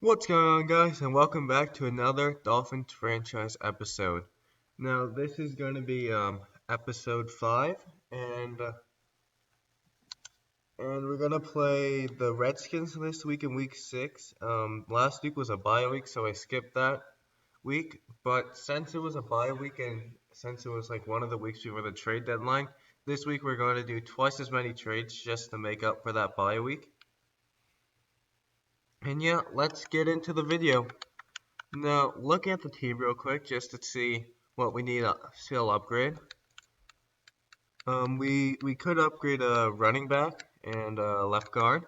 What's going on, guys, and welcome back to another Dolphins Franchise episode. Now, this is going to be episode 5, and uh, and we're going to play the Redskins this week in week 6. Last week was a bye week, so I skipped that week, but since it was a bye week and since it was like one of the weeks before the trade deadline, this week we're going to do twice as many trades just to make up for that bye week. And yeah, let's get into the video. Now, look at the team real quick just to see what we need to still upgrade. We could upgrade a running back and a left guard.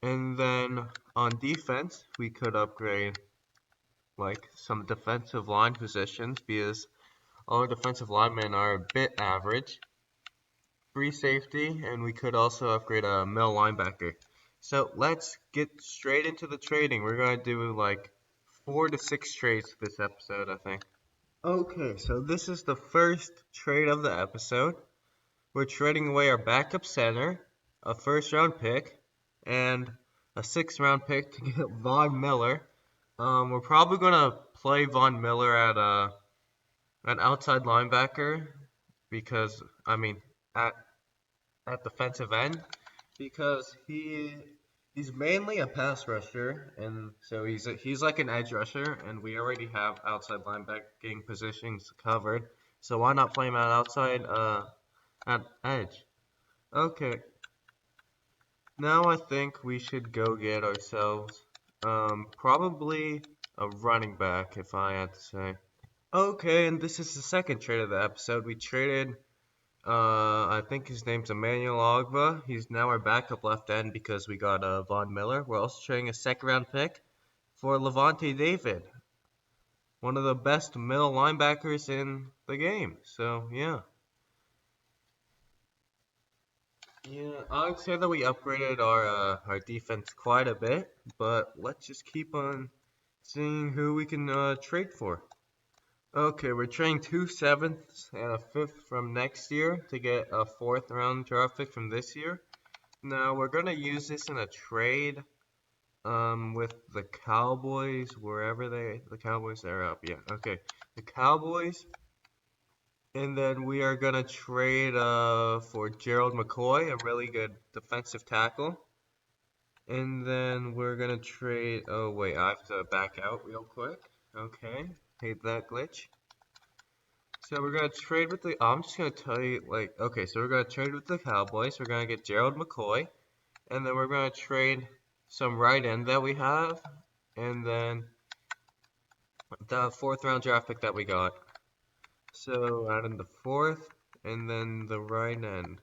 And then on defense, we could upgrade like some defensive line positions because all our defensive linemen are a bit average. Free safety, and we could also upgrade a middle linebacker. So let's get straight into the trading. We're gonna do like 4 to 6 trades this episode, I think. Okay, so this is the first trade of the episode. We're trading away our backup center, a first round pick, and a 6th round pick to get Von Miller. We're probably gonna play Von Miller at an outside linebacker because at at defensive end because he's mainly a pass rusher, and so he's like an edge rusher, and we already have outside linebacking positions covered. So why not play him at outside at edge? Okay, now I think we should go get ourselves probably a running back, if I had to say. Okay, and this is the second trade of the episode. We traded I think his name's Emmanuel Ogba. He's now our backup left end because we got Von Miller. We're also trading a 2nd round pick for Levante David, one of the best middle linebackers in the game. So yeah, I would say that we upgraded our defense quite a bit, but let's just keep on seeing who we can trade for. Okay, we're trading 2 7ths and a 5th from next year to get a 4th round draft pick from this year. Now we're gonna use this in a trade with the Cowboys wherever the Cowboys are up. Yeah, okay. The Cowboys, and then we are gonna trade for Gerald McCoy, a really good defensive tackle. And then we're gonna trade, oh wait, I have to back out real quick. Okay, hate that glitch. So we're gonna trade with the I'm just gonna tell you like okay, so we're gonna trade with the Cowboys. We're gonna get Gerald McCoy. And then we're going to trade some right end that we have. And then the 4th round draft pick that we got. So add in the 4th. And then the right end.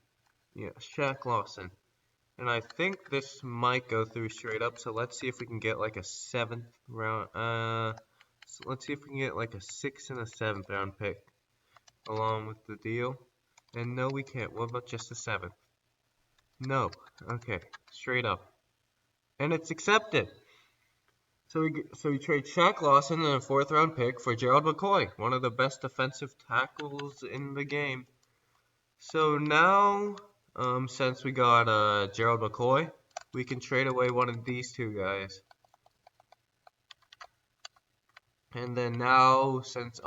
Yeah, Shaq Lawson. And I think this might go through straight up. So let's see if we can get like a 7th round. So let's see if we can get like a 6th and a 7th round pick along with the deal. And no, we can't. What about just the 7th? No. Okay, straight up. And it's accepted. So we trade Shaq Lawson and a 4th round pick for Gerald McCoy, one of the best defensive tackles in the game. So now, since we got Gerald McCoy, we can trade away one of these two guys. And then now, since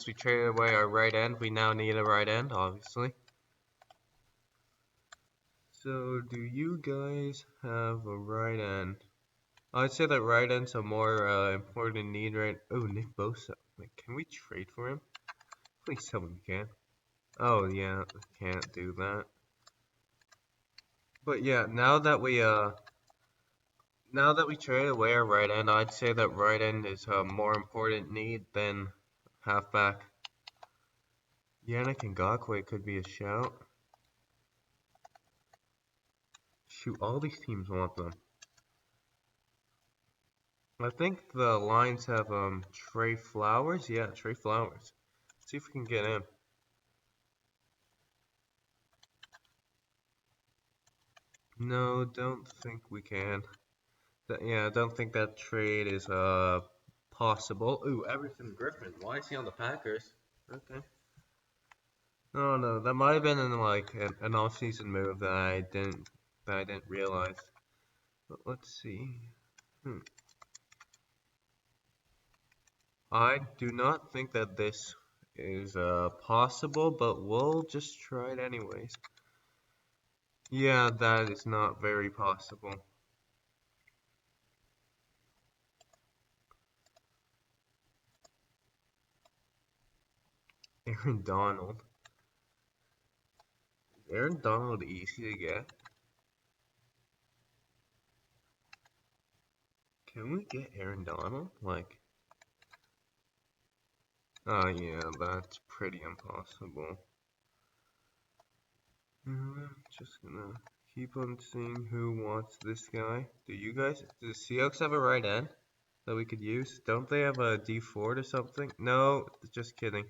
we traded away our right end, we now need a right end, obviously. So do you guys have a right end? I'd say that right end's a more important need right. Oh, Nick Bosa. Like, can we trade for him? Please tell me we can. Oh yeah, can't do that. But yeah, now that we traded away our right end, I'd say that right end is a more important need than halfback. Yannick Ngakoue could be a shout. Shoot, all these teams want them. I think the Lions have Trey Flowers. Yeah, Trey Flowers. Let's see if we can get him. No, don't think we can. Yeah, I don't think that trade is possible. Ooh, Everson Griffin. Why is he on the Packers? Okay. Oh no, that might have been in like an off-season move that I didn't realize. But let's see. Hmm. I do not think that this is possible, but we'll just try it anyways. Yeah, that is not very possible. Aaron Donald. Is Aaron Donald easy to get? Can we get Aaron Donald? Like, oh yeah, that's pretty impossible. Just gonna keep on seeing who wants this guy. Do the Seahawks have a right end that we could use? Don't they have a D Ford or something? No, just kidding.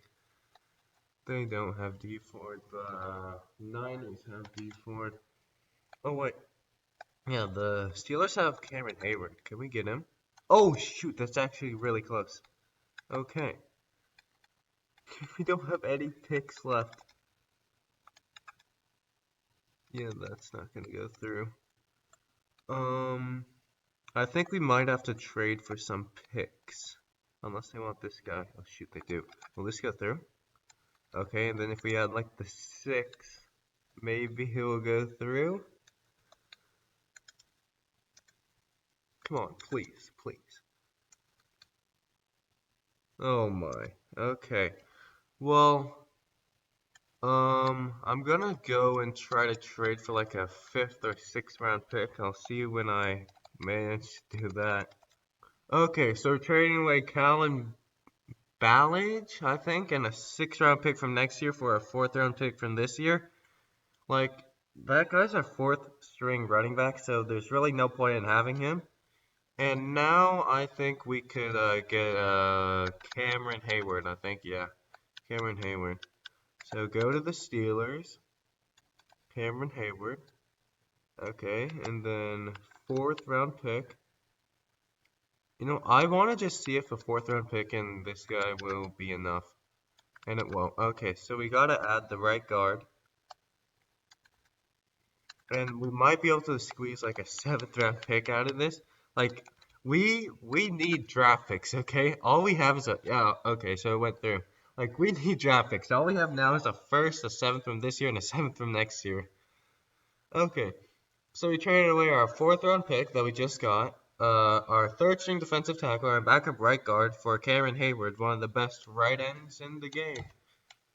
They don't have D Ford, but Niners have D Ford. Oh wait, yeah, the Steelers have Cameron Hayward. Can we get him? Oh shoot, that's actually really close. Okay, we don't have any picks left. Yeah, that's not gonna go through. Um, I think we might have to trade for some picks. Unless they want this guy. Oh shoot, they do. Will this go through? Okay, and then if we had like the six, maybe he will go through. Come on, please, please. Oh my. Okay. Well, I'm gonna go and try to trade for like a fifth or sixth round pick. I'll see you when I manage to do that. Okay, so we're trading away Callan Ballage, I think, and a sixth round pick from next year for a fourth round pick from this year. Like, that guy's our fourth string running back, so there's really no point in having him. And now I think we could get Cameron Hayward, I think, yeah. Cameron Hayward. So go to the Steelers, Cameron Hayward. Okay, and then fourth round pick. You know, I want to just see if a fourth round pick and this guy will be enough. And it won't. Okay, so we gotta add the right guard. And we might be able to squeeze like a seventh round pick out of this. Like, we need draft picks, okay? All we have is a, yeah, okay, so it went through. Like, we need draft picks. All we have now is a first, a seventh from this year, and a seventh from next year. Okay, so we traded away our fourth round pick that we just got, our third string defensive tackle, our backup right guard for Cameron Hayward, one of the best right ends in the game.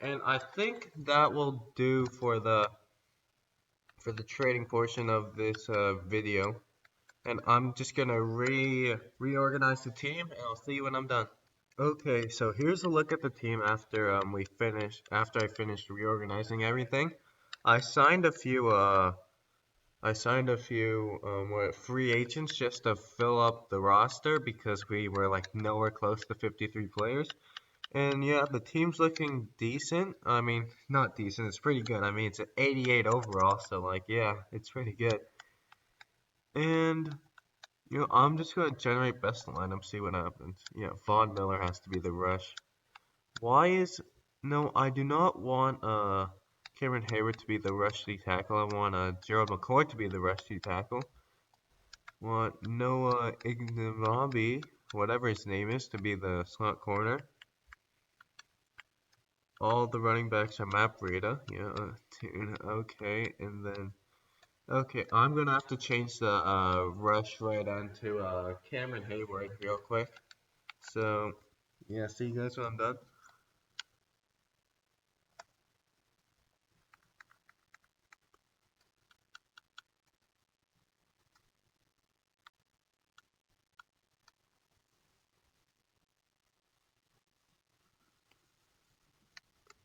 And I think that will do for the trading portion of this video. And I'm just gonna reorganize the team, and I'll see you when I'm done. Okay, so here's a look at the team after I finished reorganizing everything. I signed a few free agents just to fill up the roster because we were like nowhere close to 53 players. And yeah, the team's looking decent. I mean, not decent, it's pretty good. I mean, it's an 88 overall, so like yeah, it's pretty good. And I'm just gonna generate best lineup, see what happens. Yeah, Von Miller has to be the rush. Why is no? I do not want Cameron Hayward to be the rush D tackle. I want Gerald McCoy to be the rush D tackle. Want Noah Ignababi, whatever his name is, to be the slot corner. All the running backs are Matt Breida. Yeah, okay, and then okay, I'm gonna have to change the rush right onto Cameron Hayward real quick. So yeah, see you guys when I'm done.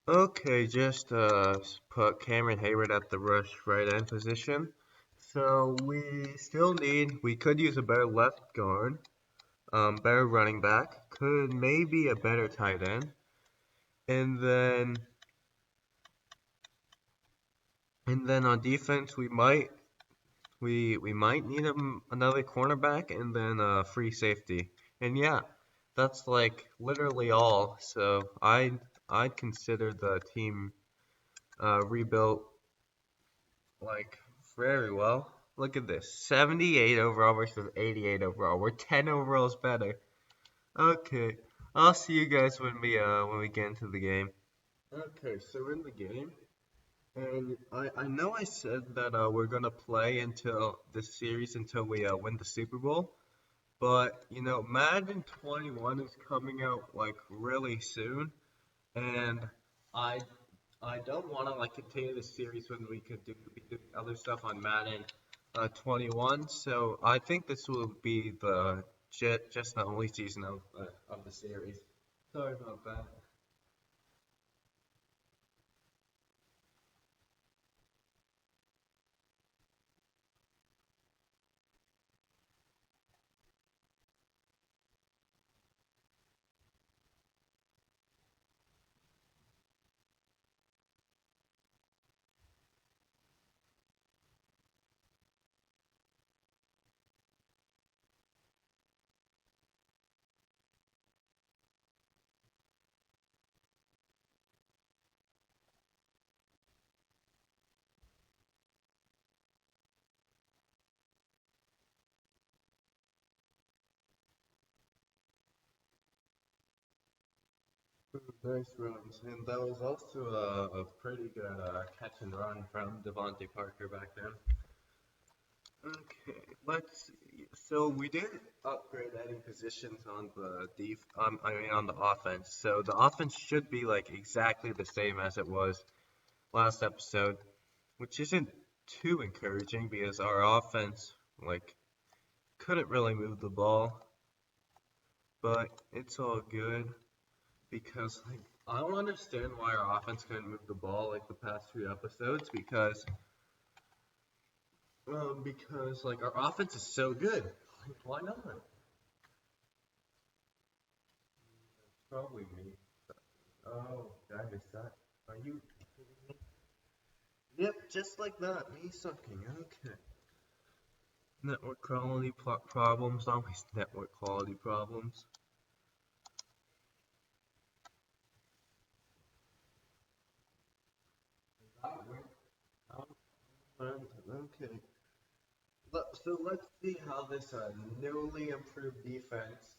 Okay, just put Cameron Hayward at the rush right end position. So we could use a better left guard, better running back, could maybe a better tight end, and then on defense we might need another cornerback and then a free safety. And yeah, that's like literally all. So I'd consider the team rebuilt like very well. Look at this. 78 overall versus 88 overall. We're 10 overalls better. Okay. I'll see you guys when we get into the game. Okay, so we're in the game. And I know I said that we're gonna play until this series until we win the Super Bowl. But Madden 21 is coming out like really soon, and I I don't want to like continue the series when we could be doing other stuff on Madden 21. So I think this will be the just the only season of the series. Sorry about that. Nice runs, and that was also a pretty good catch and run from Devontae Parker back then. Okay, let's see. So we didn't upgrade any positions on the on the offense. So the offense should be like exactly the same as it was last episode, which isn't too encouraging because our offense like couldn't really move the ball, but it's all good because like I don't understand why our offense couldn't move the ball like the past few episodes because like our offense is so good. Like, why not? Probably me. Oh, did I miss that? Are you kidding me? Yep, just like that. Me sucking. Okay. Network quality problems. Always network quality problems. Okay. So let's see how this newly improved defense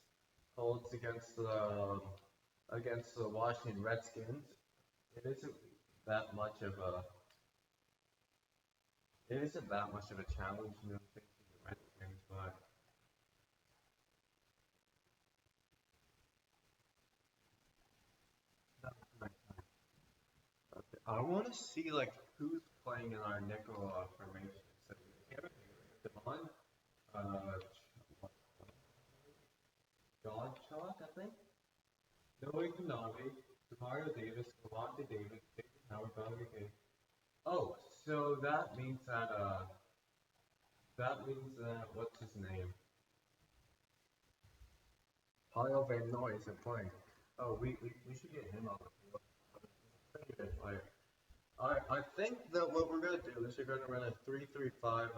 holds against the Washington Redskins. It isn't that much of a it isn't that much of a challenge, facing the Redskins, but okay. I want to see like who's playing in our nickel formation. So we have Devon, uh, John Chalk, I think. Noah Kanavi, Demario Davis, Levante Davis, Jason Howard, Valerie King. Oh, so that means that what's his name? Kyle Van Noy isn't playing. Oh, we should get him on the field. Pretty good player. I think that what we're gonna do is we're gonna run a 3-3-5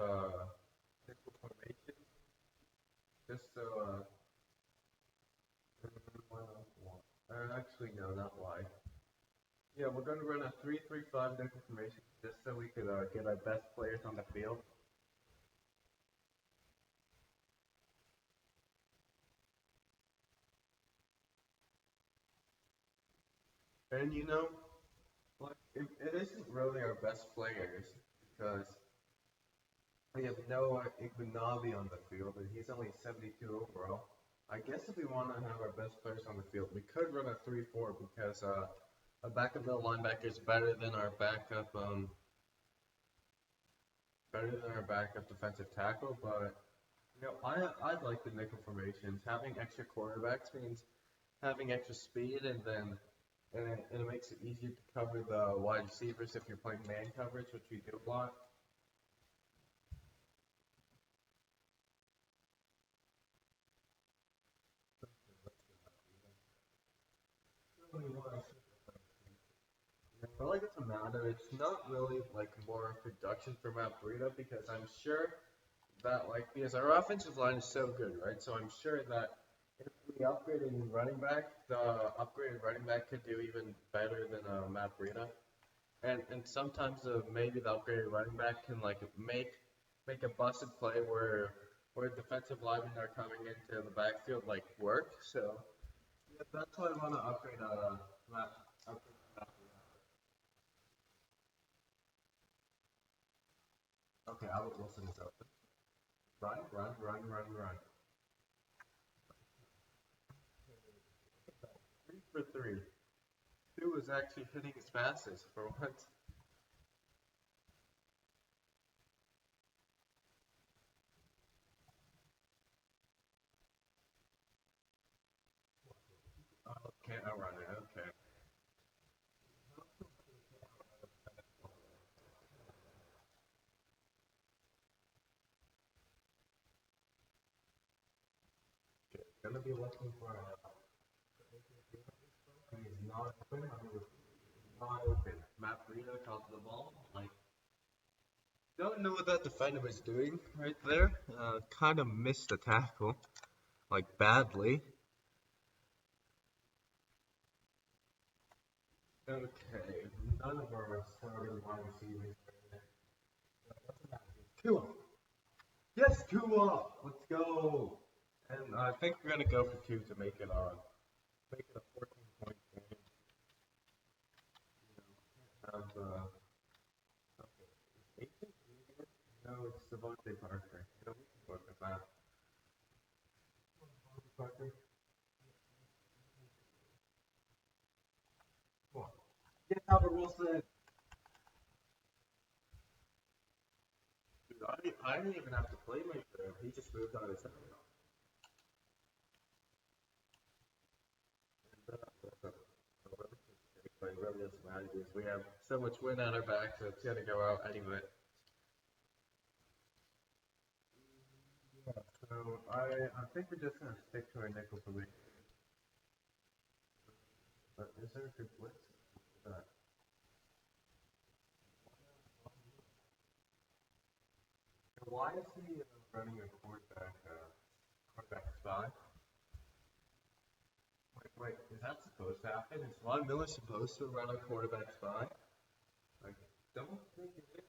nickel formation, just so actually no, not why. Yeah, we're gonna run a 3-3-5 nickel formation just so we could get our best players on the field. And like it isn't really our best players because we have Noah Iguanabi on the field, and he's only 72 overall. I guess if we want to have our best players on the field, we could run a 3-4 because a backup middle linebacker is better than our backup defensive tackle. But I'd like the nickel formations. Having extra quarterbacks means having extra speed, and it makes it easier to cover the wide receivers if you're playing man coverage, which we do a lot. Well, like it doesn't matter. It's not really like more production for Matt Breida because I'm sure that like because our offensive line is so good, right? So I'm sure that if we upgraded running back, the upgraded running back could do even better than Matt Breida. And sometimes maybe the upgraded running back can like make make a busted play where defensive linemen are coming into the backfield like work. So yeah, that's why I want to upgrade map. Upgrade map. Okay, Albert Wilson is open. Run, run, run, run, run. 3 for 3. Two is actually hitting his passes for once. Oh, can't outrun it. Okay. Okay. Gonna be looking for. He's not open. Not open. Matt Breida caught the ball. Like, don't know what that defender was doing right there. Kind of missed the tackle, like badly. Okay, none of our starting wide receivers. Tua. Yes, Tua. Let's go. And I think we're gonna go for two to make it a 14-point game. Have okay. No, it's Devontae Parker. You know, we can work with that. Parker. Come on. Get Albert Wilson. Dude, I didn't even have to play my throw. He just moved on his own. It really doesn't matter because we have so much wind at our back, so it's gonna go out anyway. Yeah, so I think we're just gonna stick to our nickel belief. But is there a good blitz? Why is he running a quarterback spy? Wait, is that supposed to happen? Is Von Miller supposed to run a quarterback spy? I don't think it is.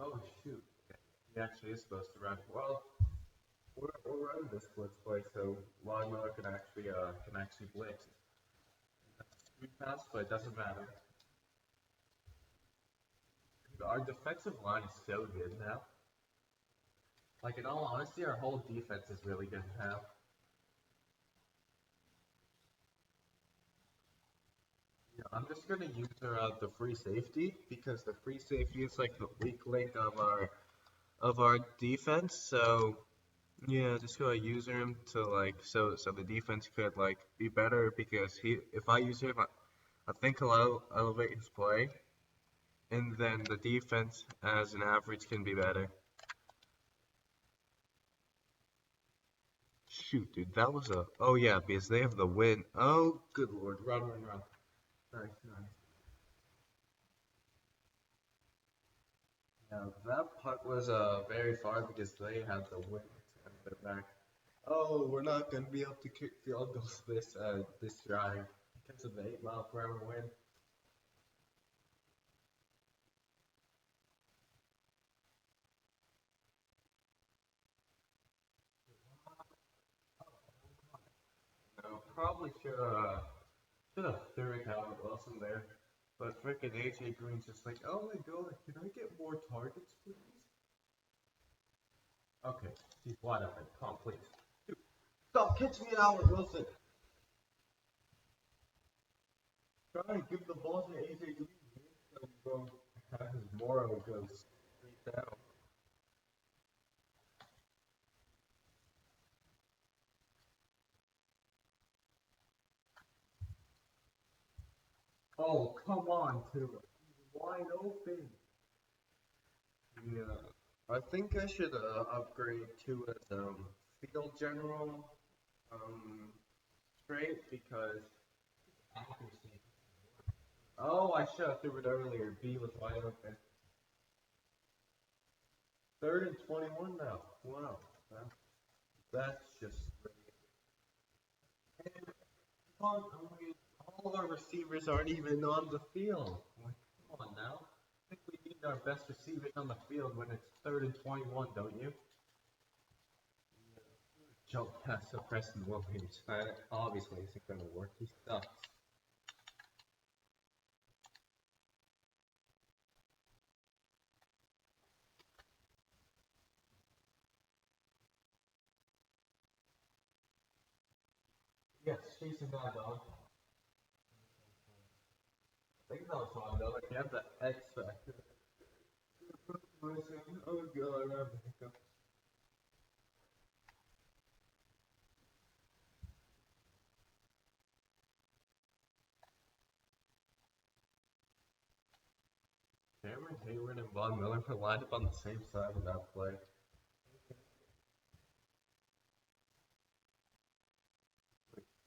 Oh shoot, he actually is supposed to run. Well, we're running this blitz play, so Von Miller can actually blitz. That's a screen pass, but it doesn't matter. Our defensive line is so good now. Like in all honesty, our whole defense is really good now. Yeah, I'm just gonna use the free safety because the free safety is like the weak link of our defense. So yeah, just gonna use him to like so the defense could like be better because he if I use him, I think he'll elevate his play, and then the defense as an average can be better. Shoot, dude, that was a oh yeah because they have the win. Oh good lord, run run run. Nice nice. Yeah, that putt was very far because they had the wind at their back. Oh, we're not gonna be able to kick field goals this drive because of the 8 mile per hour wind. No, probably should have threw it Albert Wilson there, but freaking AJ Green's just like, oh my god, can I get more targets, please? Okay, he's wide open. Come on, please. Dude, stop catching me, Albert Wilson. Try and give the ball to AJ Green. So, bro, his moral goes straight down. Oh, come on, Tua. He's wide open. Yeah. I think I should upgrade to a field general um, trait because accuracy. Oh, I should have threw it earlier. B was wide open. Third and 21 now. Wow. That, that's just great. And all our receivers aren't even on the field. Like, come on now. I think we need our best receivers on the field when it's 3rd and 21, don't you? Jump pass to Preston Williams. Obviously, isn't going to work. He sucks. Yes, chasing that dog. I think that was one though. Like, you have the X factor. Oh god, I have a hiccup. Cameron Hayward and Von Miller were lined up on the same side of that play.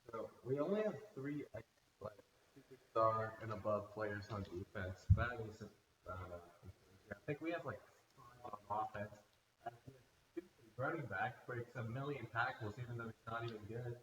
So we only have three like superstar and above players on defense. That isn't I think we have like five on offense. And the running back breaks a million tackles even though he's not even good.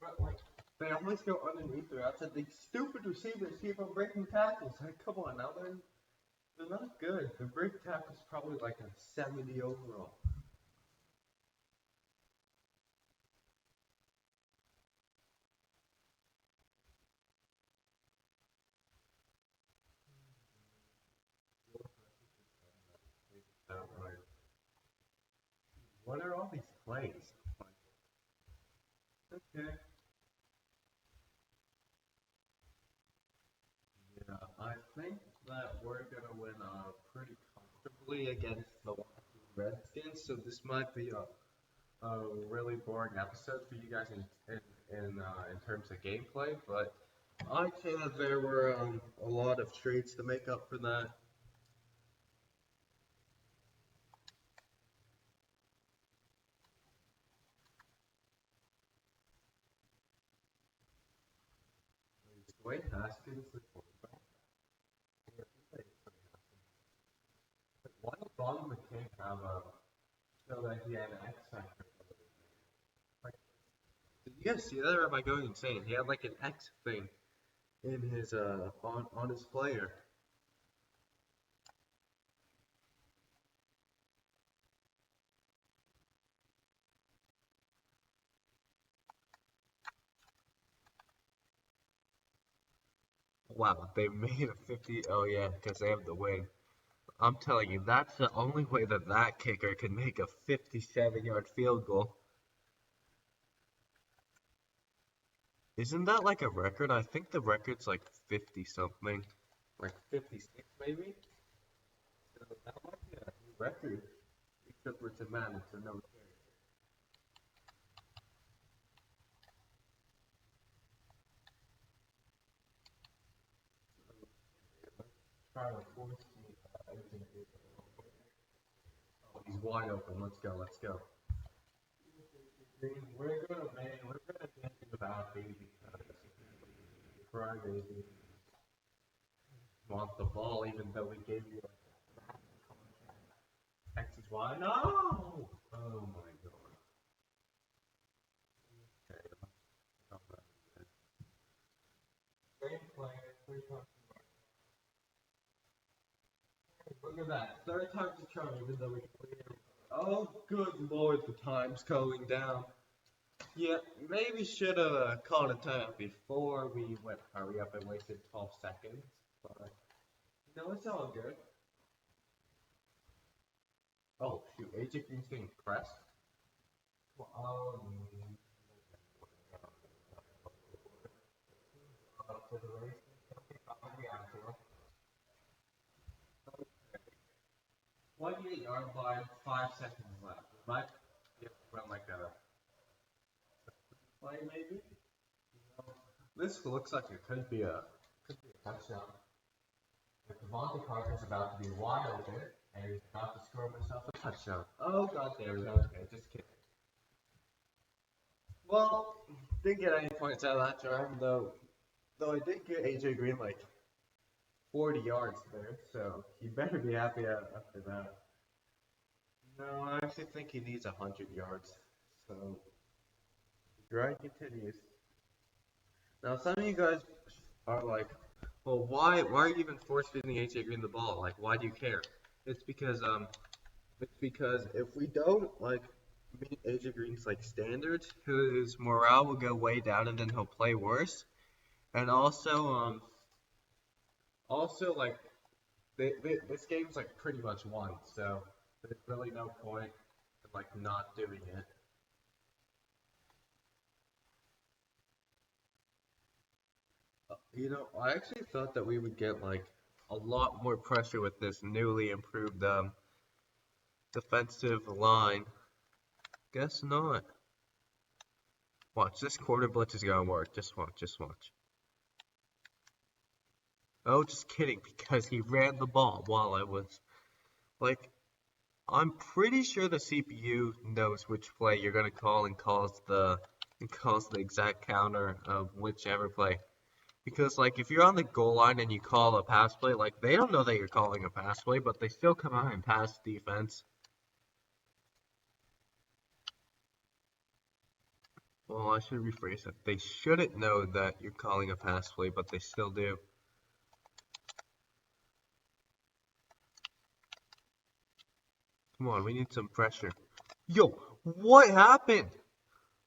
But like they always go underneath their outside. These stupid receivers keep on breaking tackles. Like, come on now, they're not good. The break tackle's probably like a 70 overall. Outright. What are all these plays? Okay. Yeah, I think that we're gonna win pretty comfortably against the Redskins. So this might be a really boring episode for you guys in terms of gameplay, but I'd say that there were a lot of trades to make up for that. Dwayne Haskins, the quarterback. Why did Bobby McCain have a show that he had an X Factor? Like, did you guys see that, or am I going insane? He had like an X thing in his on his player. Wow, they made a 50. Oh yeah, because they have the win. I'm telling you, that's the only way that that kicker can make a 57-yard field goal. Isn't that like a record? I think the record's like 50 something, like 56 maybe. So that might be a new record, except for it's a man, it's a no. Try to force me. Oh, he's wide open. Let's go. Let's go. We're gonna get about baby Friday. Want the ball, even though we gave you Texas wide. No! Oh my god. Okay, same player, three times. Look at that. Third time's the charm, even though we completed it. Oh, good lord, the time's going down. Yeah, maybe should have called a time before we went hurry up and wasted 12 seconds. But, it's all good. Oh, shoot, AJ Green's getting pressed. Well, for the race. Okay, 28-yard line, 5 seconds left. Might run like a play maybe. This looks like it could be a touchdown. If Devontae Parker's about to be wide open and he's about to score himself a touchdown. Oh god, there we go. Okay, just kidding. Well, didn't get any points out of that drive though. Though I did get AJ Green like 40 yards there, so he better be happy after that. No, I actually think he needs 100 yards. So the grind continues. Now some of you guys are like, well, why are you even force feeding AJ Green the ball? Like, why do you care? It's because it's because if we don't like meet AJ Green's like standards, his morale will go way down, and then he'll play worse. And also like this game's like pretty much won, so there's really no point in like not doing it. I actually thought that we would get like a lot more pressure with this newly improved defensive line. Guess not. Watch, this quarter blitz is gonna work. Just watch, just watch. Oh, just kidding, because he ran the ball while I was like, I'm pretty sure the CPU knows which play you're gonna call and calls the exact counter of whichever play. Because like if you're on the goal line and you call a pass play, like they don't know that you're calling a pass play, but they still come out and pass defense. Well, I should rephrase that. They shouldn't know that you're calling a pass play, but they still do. Come on, we need some pressure. Yo, what happened?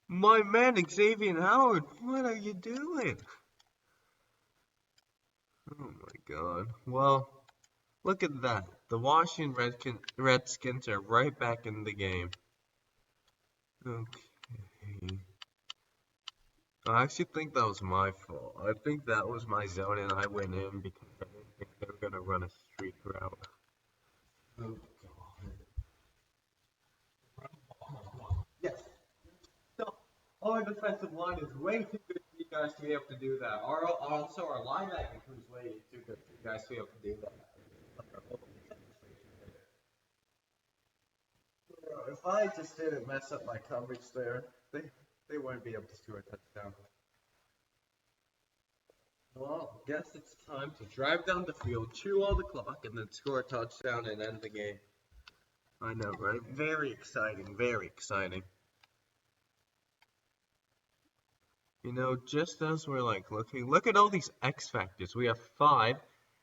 My man Xavier Howard, what are you doing? Oh my god. Well, look at that. The Washington Redskins are right back in the game. Okay. I actually think that was my fault. I think that was my zone and I went in because I didn't think they were going to run a streak route. Oh god. Yes. So, our defensive line is way too good for you guys to be able to do that. Also, our linebacker crew is way too good for you guys to be able to do that. If I just didn't mess up my coverage there, they wouldn't be able to score a touchdown. Well, guess it's time to drive down the field, chew all the clock, and then score a touchdown and end the game. I know, right? Very exciting, very exciting. Just as we're like looking, look at all these X factors. We have five,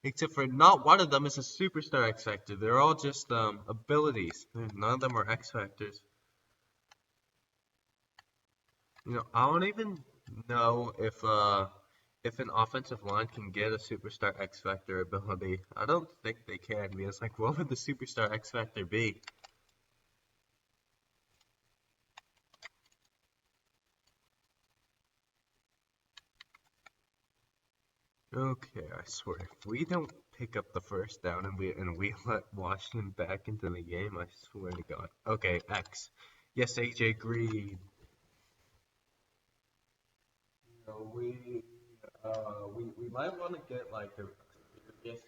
except for not one of them is a superstar X factor. They're all just abilities. None of them are X factors. I don't even know if an offensive line can get a superstar X factor ability. I don't think they can because like what would the superstar X factor be? Okay, I swear, if we don't pick up the first down and we let Washington back into the game, I swear to God. Okay, X. Yes, AJ Green. We might want to get like a yes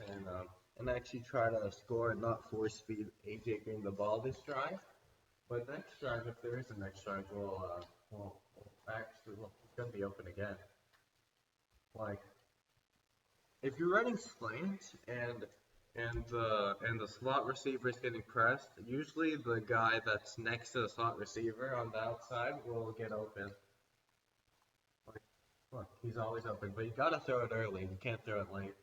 and actually try to score and not force feed AJ Green the ball this drive. But next drive, if there is a next drive, it's gonna be open again. Like if you're running slants and the slot receiver is getting pressed, usually the guy that's next to the slot receiver on the outside will get open. Like, look, he's always open, but you gotta throw it early. You can't throw it late.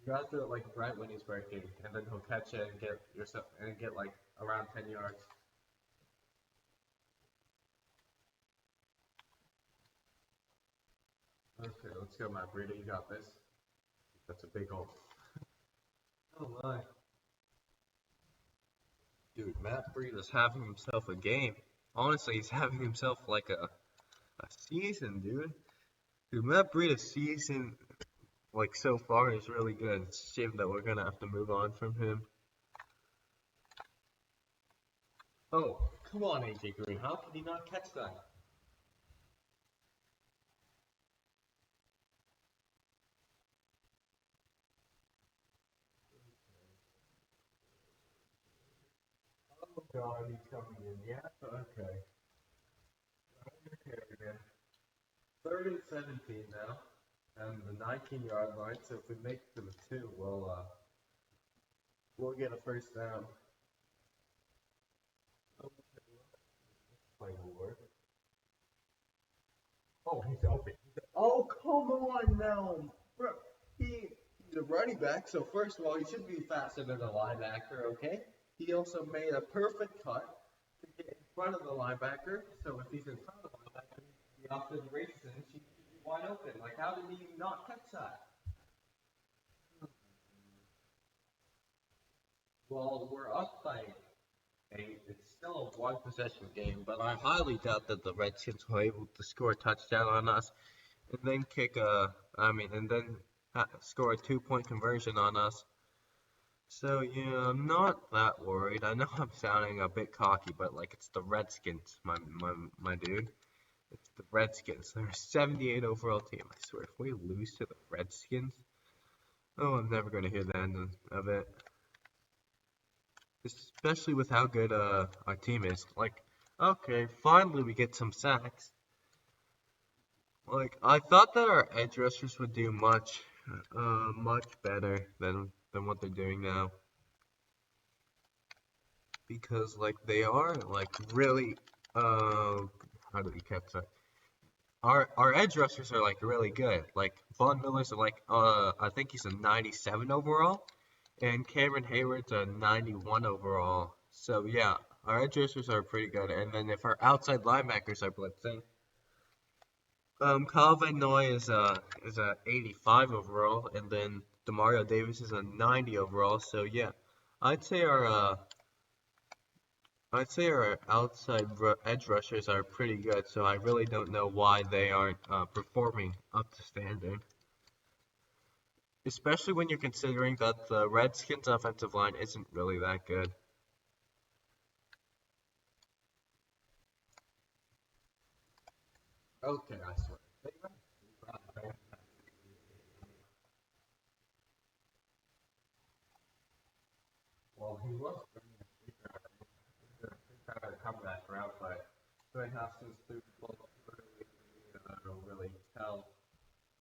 You gotta throw it like right when he's breaking, and then he'll catch it and get like around 10 yards. Okay, let's go, Matt Breida. You got this. That's a big hole. Oh my. Dude, Matt Breida's having himself a game. Honestly, he's having himself like a season, dude. Dude, Matt Breida's season, like so far, is really good. It's a shame that we're gonna have to move on from him. Oh, come on, AJ Green. How could he not catch that? Oh God, he's coming in. Yeah. Okay. Okay, man. Third and 17 now. and the 19-yard line. So if we make it to the two, we'll get a first down. Playing Ward. Oh, he's open. Oh, come on now, bro. He's a running back, so first of all, he should be faster than a linebacker. Okay. He also made a perfect cut to get in front of the linebacker. So if he's in front of the linebacker, he off to the races and he should be wide open. Like, how did he not catch that? Well, we're up by eight. It's still a one possession game, but I highly doubt that the Redskins were able to score a touchdown on us and then and then score a 2-point conversion on us. So yeah, I'm not that worried. I know I'm sounding a bit cocky, but like it's the Redskins, my dude. It's the Redskins. They're a 78 overall team. I swear, if we lose to the Redskins, oh, I'm never gonna hear the end of it. Especially with how good our team is. Like, okay, finally we get some sacks. Like, I thought that our edge rushers would do much better than what they're doing now. Because like they are like really, how do we catch that? Our edge rushers are like really good. Like Von Miller's are like I think he's a 97 overall, and Cameron Hayward's a 91 overall. So yeah, our edge rushers are pretty good. And then if our outside linebackers are blitzing, Calvin Noy is a 85 overall, and then Demario Davis is a 90 overall. So yeah, I'd say our uh I'd say our edge rushers are pretty good, so I really don't know why they aren't performing up to standard. Especially when you're considering that the Redskins' offensive line isn't really that good. Okay, I swear. Well, he was trying to come that route, but Dwayne Haskins threw the ball early, I don't really tell.